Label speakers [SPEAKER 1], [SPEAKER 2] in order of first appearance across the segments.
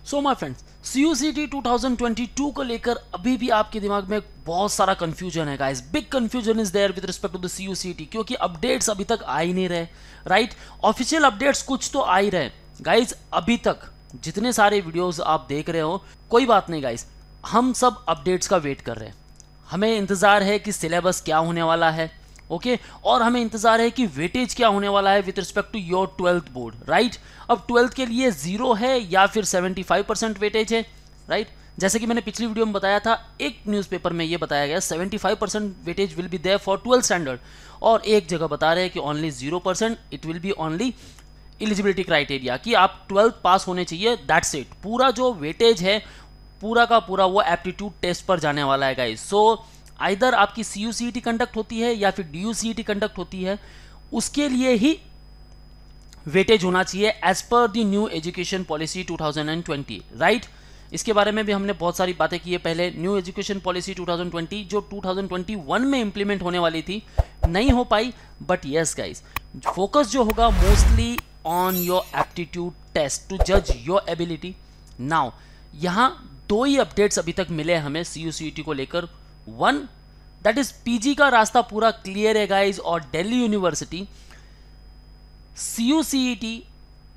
[SPEAKER 1] So my friends, CUCT 2022 को लेकर अभी भी आपके दिमाग में बहुत सारा कंफ्यूजन है guys. Big confusion is there with respect to the CUCT, क्योंकि अपडेट्स अभी तक आ ही नहीं रहे। राइट, ऑफिशियल अपडेट्स कुछ तो आ ही रहे गाइस। अभी तक जितने सारे वीडियोस आप देख रहे हो, कोई बात नहीं गाइस, हम सब अपडेट्स का वेट कर रहे हैं। हमें इंतजार है कि सिलेबस क्या होने वाला है, ओके और हमें इंतजार है कि वेटेज क्या होने वाला है with respect to your 12th board. Right, अब 12th के लिए 0 है या फिर 75% वेटेज है। राइट, जैसे कि मैंने पिछली वीडियो में बताया था, एक न्यूज़पेपर में ये बताया गया 75% weightage will be there for 12th standard, और एक जगह बता रहे हैं कि only 0% it will be only eligibility criteria, कि आप 12th पास होने चाहिए, दैट्स इट। पूरा जो वेटेज है पूरा का पूरा वो एप्टीट्यूड टेस्ट पर जाने वाला है गाइस। सो आइदर आपकी CUCT कंडक्ट होती है या फिर DUCT कंडक्ट होती है, उसके लिए ही वेटेज होना चाहिए as per the new education policy 2020। Right, इसके बारे में भी हमने बहुत सारी बातें की है पहले। न्यू एजुकेशन पॉलिसी 2020 जो 2021 में इंप्लीमेंट होने वाली थी, नहीं हो पाई, बट यस गाइस, फोकस जो होगा mostly on your aptitude test to जज योर एबिलिटी। नाउ यहाँ दो ही अपडेट्स अभी तक मिले हमें CUCT को लेकर। वन, दैट इज PG का रास्ता पूरा क्लियर है गाइज, और दिल्ली यूनिवर्सिटी CUCT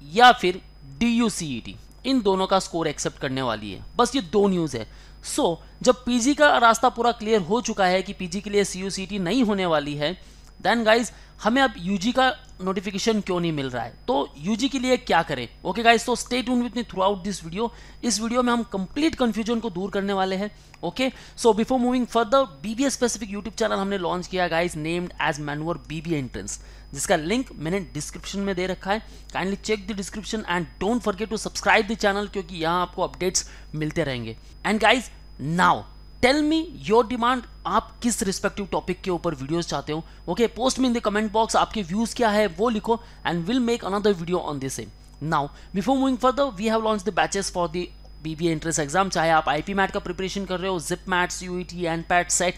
[SPEAKER 1] या फिर DUCET इन दोनों का स्कोर एक्सेप्ट करने वाली है। बस ये दो न्यूज़ है। सो जब PG का रास्ता पूरा क्लियर हो चुका है कि PG के लिए CUCT नहीं होने वाली है, देन गाइज हमें अब UG का नोटिफिकेशन क्यों नहीं मिल रहा है, तो UG के लिए क्या करें। ओके गाइज, तो stay tune with me throughout this video. इस वीडियो में हम कंप्लीट कंफ्यूजन को दूर करने वाले हैं। Okay, so before moving further, BBA specific YouTube channel हमने लॉन्च किया गाइज, नेम्ड एज मैनवर BBA एंट्रेंस, जिसका लिंक मैंने डिस्क्रिप्शन में दे रखा है। Kindly check the description and don't forget to subscribe the channel, क्योंकि यहाँ आपको अपडेट्स मिलते रहेंगे। And guys now tell me your demand, आप किस रिस्पेक्टिव टॉपिक के ऊपर वीडियोस चाहते हो। ओके, पोस्ट में इन द कमेंट बॉक्स आपके व्यूज क्या है वो लिखो, and will make another video on this same. Now before moving further, we have launch the batches for the BBA entrance exam. चाहे आप IP मैट का preparation कर रहे हो, JIPMAT, CUET, NPAT, SET,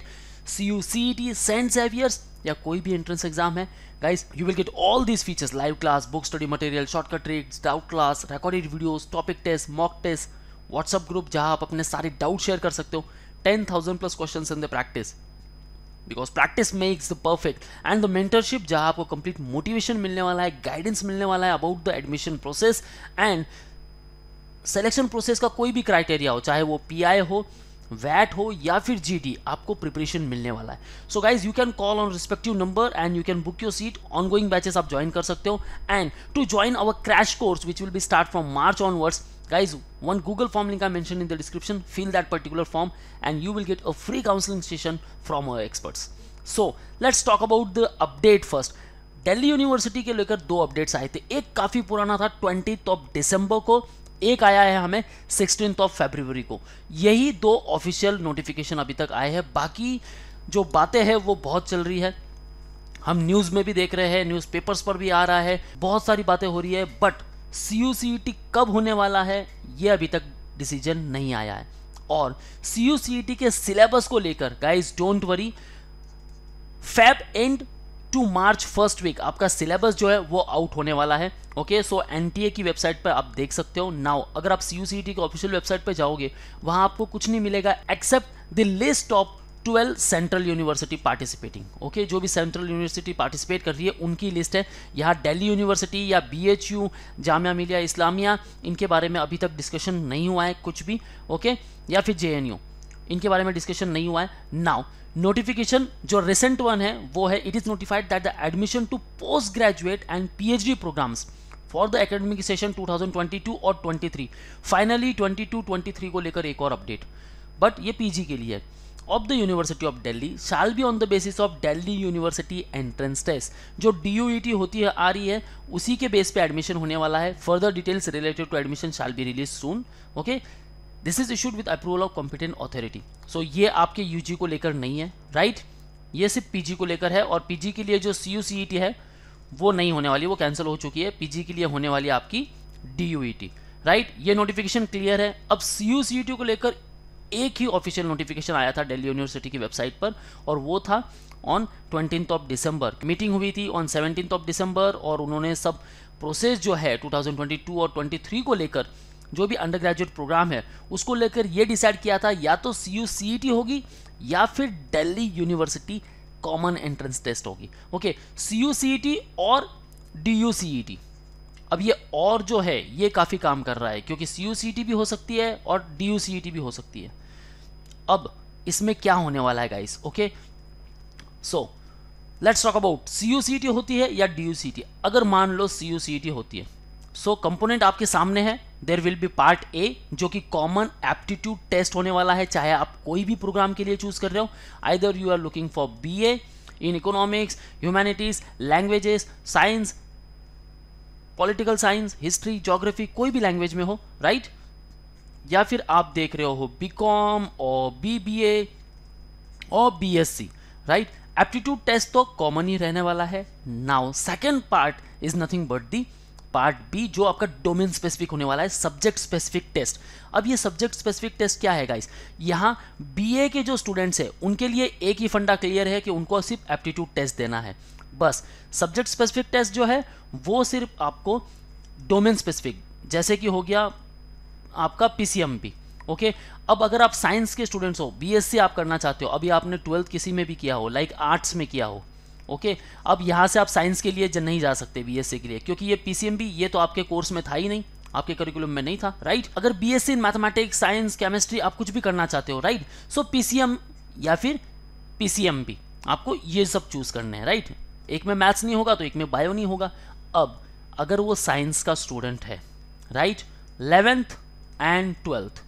[SPEAKER 1] CUCET, Saint Xavier's, या कोई भी entrance exam है guys, you will get all these features: live class, book study material, shortcut tricks, doubt class, recorded videos, topic test, mock test, WhatsApp group जहां आप अपने सारे doubt share कर सकते हो, 10,000 plus questions in the practice, because practice makes the perfect, and the mentorship जहाँ आपको complete motivation मिलने वाला है, guidance मिलने वाला है about the admission process and selection process का कोई भी criteria हो, चाहे वो PI हो, VAT हो या फिर GD, आपको प्रिपरेशन मिलने वाला है। So guys, you can call on respective number and you can book your seat. Ongoing batches आप ज्वाइन कर सकते हो, and to join our crash course which will be start from March onwards, guys, one Google form link I mentioned in the description, fill that particular form and you will get a free counseling session from our experts. So let's talk about the update first. Delhi university के लेकर दो updates आए थे। एक काफ़ी पुराना था 20th दिसंबर को, एक आया है हमें 16th फरवरी को। यही दो ऑफिशियल नोटिफिकेशन अभी तक आए हैं। बाकी जो बातें हैं वो बहुत चल रही है, हम न्यूज़ में भी देख रहे हैं, न्यूज़पेपर्स पर भी आ रहा है, बहुत सारी बातें हो रही है, बट CUCT कब होने वाला है ये अभी तक डिसीजन नहीं आया है। और CUCT के सिलेबस को लेकर guys don't worry, Feb end to March first week आपका सिलेबस जो है वो आउट होने वाला है। ओके, सो NTA की वेबसाइट पर आप देख सकते हो। नाउ अगर आप CUCT की ऑफिशियल वेबसाइट पर जाओगे, वहां आपको कुछ नहीं मिलेगा except the list of 12 central university participating. Okay, जो भी सेंट्रल यूनिवर्सिटी पार्टिसिपेट कर रही है उनकी लिस्ट है। यहाँ दिल्ली यूनिवर्सिटी या BHU, जामिया मिलिया इस्लामिया, इनके बारे में अभी तक डिस्कशन नहीं हुआ है कुछ भी। ओके, या फिर JNU, इनके बारे में डिस्कशन नहीं हुआ है। नाउ नोटिफिकेशन जो रिसेंट वन है वो है, it is notified that the admission to post graduate and PhD programs for the academic session 2022 और 23, फाइनली 22-23 को लेकर एक और अपडेट, बट ये PG के लिए of the University of Delhi shall be on the basis of Delhi University Entrance Test, जो DUET होती है आ रही है, उसी के बेस पे एडमिशन होने वाला है। Further details related to admission shall be released soon. Okay, this is issued with approval of competent authority. So ये आपके UG को लेकर नहीं है, राइट, ये सिर्फ PG को लेकर है। और PG के लिए जो CUCET है वो नहीं होने वाली, वो कैंसिल हो चुकी है। PG के लिए होने वाली आपकी DUET, राइट। ये नोटिफिकेशन क्लियर है। अब CUCET को लेकर एक ही ऑफिशियल नोटिफिकेशन आया था दिल्ली यूनिवर्सिटी की वेबसाइट पर, और वो था ऑन 20th दिसंबर। मीटिंग हुई थी ऑन 17th दिसंबर, और उन्होंने सब प्रोसेस जो है 2022 और 23 को लेकर जो भी अंडर ग्रेजुएट प्रोग्राम है उसको लेकर ये डिसाइड किया था या तो CUCET होगी या फिर Delhi university common entrance test होगी। ओके, CUCET और DUCET। अब ये और जो है ये काफ़ी काम कर रहा है क्योंकि CUCET भी हो सकती है और DUCET भी हो सकती है। अब इसमें क्या होने वाला है guys? Okay, so let's talk about CUCET होती है या DUCET। अगर मान लो CUCET होती है, सो कंपोनेंट आपके सामने है। There will be part A जो कि कॉमन एप्टीट्यूड टेस्ट होने वाला है, चाहे आप कोई भी प्रोग्राम के लिए चूज कर रहे हो। Either you are looking for BA in economics, humanities, languages, science, political science, history, geography, कोई भी लैंग्वेज में हो, राइट? या फिर आप देख रहे हो BCom और BBA और BSc, राइट? एप्टीट्यूड टेस्ट तो कॉमन ही रहने वाला है। Now second part is nothing but the part B जो आपका डोमेन स्पेसिफिक होने वाला है, सब्जेक्ट स्पेसिफिक टेस्ट। अब ये सब्जेक्ट स्पेसिफिक टेस्ट क्या है गाइस? यहाँ BA के जो स्टूडेंट्स हैं उनके लिए एक ही फंडा क्लियर है कि उनको सिर्फ एप्टीट्यूड टेस्ट देना है बस। सब्जेक्ट स्पेसिफिक टेस्ट जो है वो सिर्फ आपको डोमेन स्पेसिफिक, जैसे कि हो गया आपका PCMB। ओके, अब अगर आप साइंस के स्टूडेंट्स हो, BSc आप करना चाहते हो, अभी आपने 12th किसी में भी किया हो, लाइक आर्ट्स में किया हो, ओके, अब यहाँ से आप साइंस के लिए नहीं जा सकते BSc के लिए, क्योंकि ये PCMB ये तो आपके कोर्स में था ही नहीं, आपके करिकुलम में नहीं था, राइट? अगर BSc in mathematics, science, chemistry आप कुछ भी करना चाहते हो, राइट? सो PCM या फिर PCMB आपको ये सब चूज करने हैं, राइट? एक में मैथ्स नहीं होगा तो एक में बायो नहीं होगा। अब अगर वो साइंस का स्टूडेंट है, राइट, 11th एंड 12th,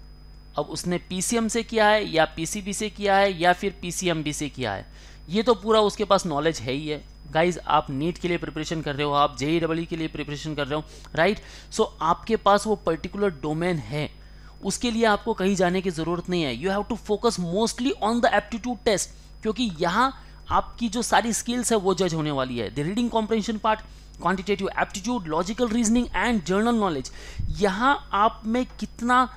[SPEAKER 1] अब उसने PCM से किया है या PCB से किया है या फिर PCMB से किया है, ये तो पूरा उसके पास नॉलेज है ही है। गाइज, आप नीट के लिए प्रिपरेशन कर रहे हो, आप JEE के लिए प्रिपरेशन कर रहे हो, राइट? सो आपके पास वो पर्टिकुलर डोमेन है, उसके लिए आपको कहीं जाने की ज़रूरत नहीं है। You have to focus mostly on the aptitude test, क्योंकि यहाँ आपकी जो सारी स्किल्स है वो जज होने वाली है। The reading comprehension part, quantitative aptitude, logical reasoning and general knowledge, यहाँ आप में कितना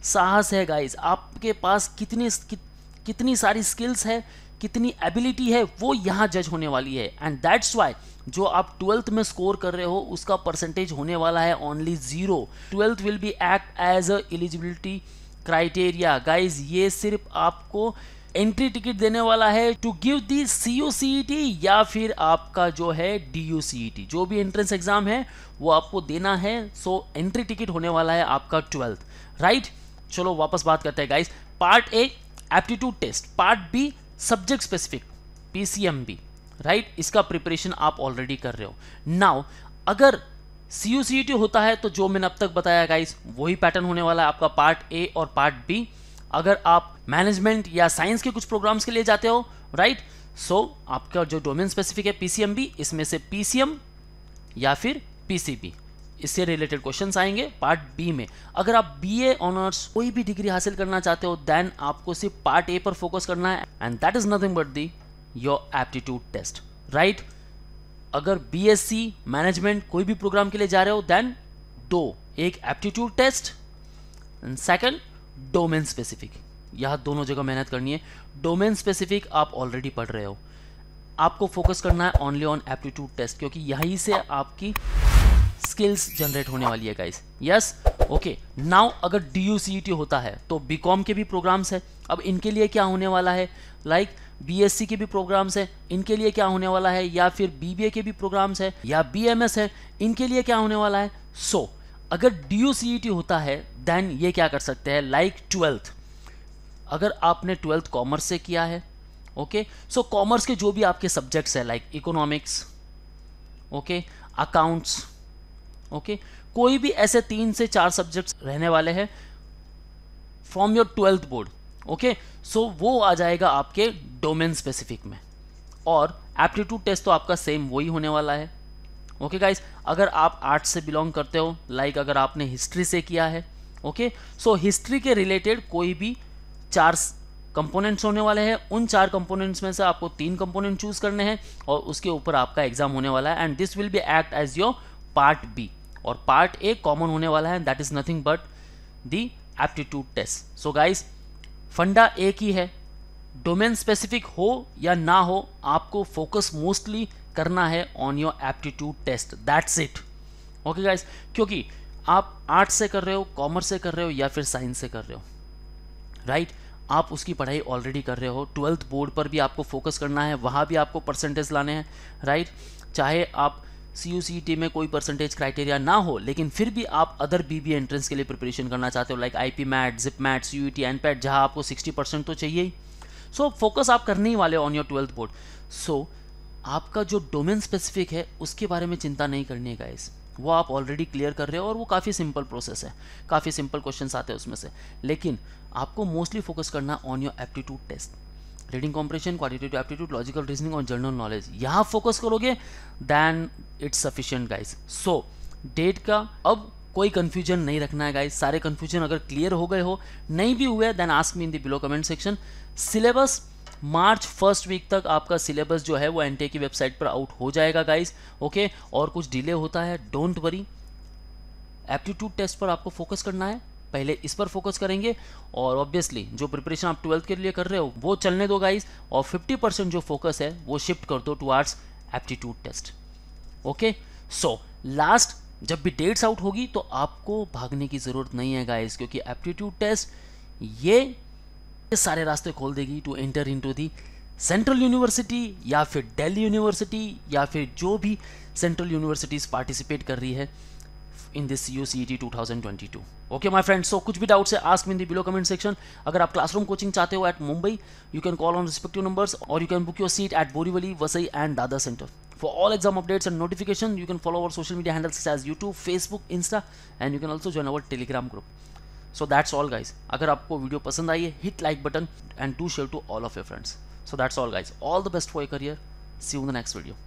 [SPEAKER 1] साहस है गाइज, आपके पास कितनी सारी स्किल्स है, कितनी एबिलिटी है, वो यहाँ जज होने वाली है। एंड दैट्स वाई जो आप 12th में स्कोर कर रहे हो उसका परसेंटेज होने वाला है only 0। 12th will be act as a eligibility criteria. Guys, ये सिर्फ आपको एंट्री टिकट देने वाला है टू गिव दी CUCET या फिर आपका जो है DUCET, जो भी एंट्रेंस एग्जाम है वो आपको देना है। सो एंट्री टिकट होने वाला है आपका 12th, राइट? चलो वापस बात करते हैं guys. Part A aptitude test, part B subject specific PCMB, right? इसका प्रिपरेशन आप ऑलरेडी कर रहे हो। नाउ अगर CUCET होता है तो जो मैंने अब तक बताया गाइस वही पैटर्न होने वाला है आपका पार्ट ए और पार्ट बी। अगर आप मैनेजमेंट या साइंस के कुछ प्रोग्राम्स के लिए जाते हो, राइट, सो आपका जो डोमेन स्पेसिफिक है PCMB, इसमें से PCM या फिर PCB, इससे रिलेटेड क्वेश्चंस आएंगे पार्ट बी में। अगर आप BA ऑनर्स कोई भी डिग्री हासिल करना चाहते हो देन आपको सिर्फ पार्ट ए पर फोकस करना है, and that is nothing but the your aptitude test, right? अगर BSc मैनेजमेंट कोई भी प्रोग्राम के लिए जा रहे हो देन दो, एक aptitude test and second domain specific. यह दोनों जगह मेहनत करनी है। डोमेन स्पेसिफिक आप ऑलरेडी पढ़ रहे हो, आपको फोकस करना है ओनली ऑन एप्टीट्यूड टेस्ट, क्योंकि यहीं से आपकी स्किल्स जनरेट होने वाली है गाइस। Yes, okay. नाउ अगर DUCET होता है तो BCom के भी प्रोग्राम्स है। अब इनके लिए क्या होने वाला है, लाइक BSc के भी प्रोग्राम्स है, इनके लिए क्या होने वाला है, या फिर BBA के भी प्रोग्राम्स है, या BMS है, इनके लिए क्या होने वाला है। सो अगर DUCET होता है देन ये क्या कर सकते हैं, लाइक 12th, अगर आपने 12th कॉमर्स से किया है, ओके, सो कॉमर्स के जो भी आपके सब्जेक्ट्स है like economics, okay, accounts, okay, कोई भी ऐसे 3 से 4 सब्जेक्ट्स रहने वाले हैं from your 12th board, okay, so वो आ जाएगा आपके डोमेन स्पेसिफिक में। और एप्टीट्यूड टेस्ट तो आपका सेम वही होने वाला है। ओके गाइस, अगर आप आर्ट्स से बिलोंग करते हो, लाइक अगर आपने हिस्ट्री से किया है, ओके, सो हिस्ट्री के रिलेटेड कोई भी 4 कंपोनेंट्स होने वाले हैं। उन 4 कंपोनेंट्स में से आपको 3 कंपोनेंट चूज करने हैं और उसके ऊपर आपका एग्जाम होने वाला है, and this will be act as your part B. और पार्ट ए कॉमन होने वाला है, that is nothing but the aptitude test. So guys, फंडा एक ही है, डोमेन स्पेसिफिक हो या ना हो, आपको फोकस मोस्टली करना है on your aptitude test, that's it. Okay guys, क्योंकि आप आर्ट्स से कर रहे हो, कॉमर्स से कर रहे हो या फिर साइंस से कर रहे हो, राइट, आप उसकी पढ़ाई ऑलरेडी कर रहे हो। 12th बोर्ड पर भी आपको फोकस करना है, वहाँ भी आपको परसेंटेज लाने हैं, राइट। चाहे आप CUCET में कोई परसेंटेज क्राइटेरिया ना हो, लेकिन फिर भी आप अदर BBA एंट्रेंस के लिए प्रिपरेशन करना चाहते हो, like IP MAT, JIPMAT, CUET, NPAT, जहाँ आपको 60% तो चाहिए ही। सो फोकस आप करने ही वाले ऑन योर 12th बोर्ड। सो आपका जो डोमेन स्पेसिफिक है उसके बारे में चिंता नहीं करनी है गाइस, वो आप ऑलरेडी क्लियर कर रहे हो और वो काफ़ी सिंपल प्रोसेस है, काफ़ी सिंपल क्वेश्चंस आते हैं उसमें से। लेकिन आपको मोस्टली फोकस करना on your aptitude test, reading comprehension, quantitative aptitude, logical reasoning और जनरल नॉलेज। यहाँ फोकस करोगे then it's sufficient guys. So date का अब कोई कंफ्यूजन नहीं रखना है गाइस, सारे कंफ्यूजन अगर क्लियर हो गए हो, नहीं भी हुए then ask me in the below comment section. Syllabus March 1st week तक आपका सिलेबस जो है वो NTA की वेबसाइट पर आउट हो जाएगा गाइस, ओके। और कुछ डिले होता है, डोंट वरी, एप्टीट्यूड टेस्ट पर आपको फोकस करना है, पहले इस पर फोकस करेंगे। और ऑब्वियसली जो प्रिपरेशन आप 12th के लिए कर रहे हो वो चलने दो गाइस, और 50% जो फोकस है वो शिफ्ट कर दो towards aptitude test, okay. So last जब भी डेट्स आउट होगी तो आपको भागने की ज़रूरत नहीं है गाइस, क्योंकि एप्टीट्यूड टेस्ट ये सारे रास्ते खोल देगी to enter into the central university या फिर दिल्ली यूनिवर्सिटी या फिर जो भी सेंट्रल यूनिवर्सिटीज़ पार्टिसिपेट कर रही है in this CUCET 2022। Okay my friends, so कुछ भी डाउट है ask me in the below comment section. अगर आप क्लासरूम कोचिंग चाहते हो at Mumbai, you can call on respective numbers और you can book your seat at Borivali, Vasai and Dadar centre. For all exam updates and notification, you can follow our social media handles such as YouTube, Facebook, Insta, and you can also join our Telegram group. So that's all guys. अगर आपको video पसंद आई है, hit like button and do share to all of your friends. So that's all guys. All the best for your career. See you in the next video.